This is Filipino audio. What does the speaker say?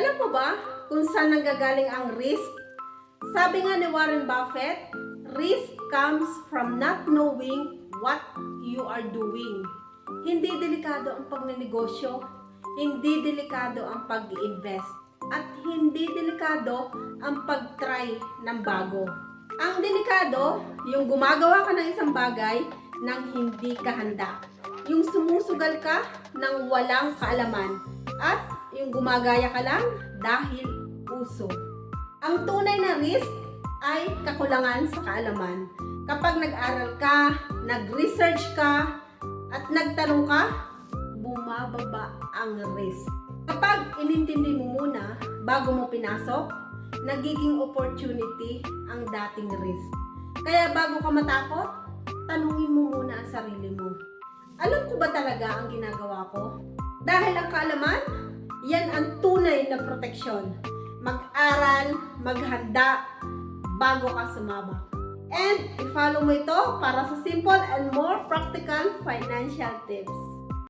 Alam mo ba kung saan nanggagaling ang risk? Sabi nga ni Warren Buffett, risk comes from not knowing what you are doing. Hindi delikado ang pagnenegosyo, hindi delikado ang pag-invest, at hindi delikado ang pag-try ng bago. Ang delikado, yung gumagawa ka ng isang bagay nang hindi ka handa. Yung sumusugal ka nang walang kaalaman. At yung gumagaya ka lang dahil uso. Ang tunay na risk ay kakulangan sa kaalaman. Kapag nag-aral ka, nag-research ka, at nagtanong ka, bumababa ang risk. Kapag inintindi mo muna bago mo pinasok, nagiging opportunity ang dating risk. Kaya bago ka matakot, tanungin mo muna ang sarili mo. Alam ko ba talaga ang ginagawa ko? Dahil ang kaalaman, yan ang tunay na proteksyon. Mag-aral, maghanda, bago ka sumabak. And i-follow mo ito para sa simple and more practical financial tips.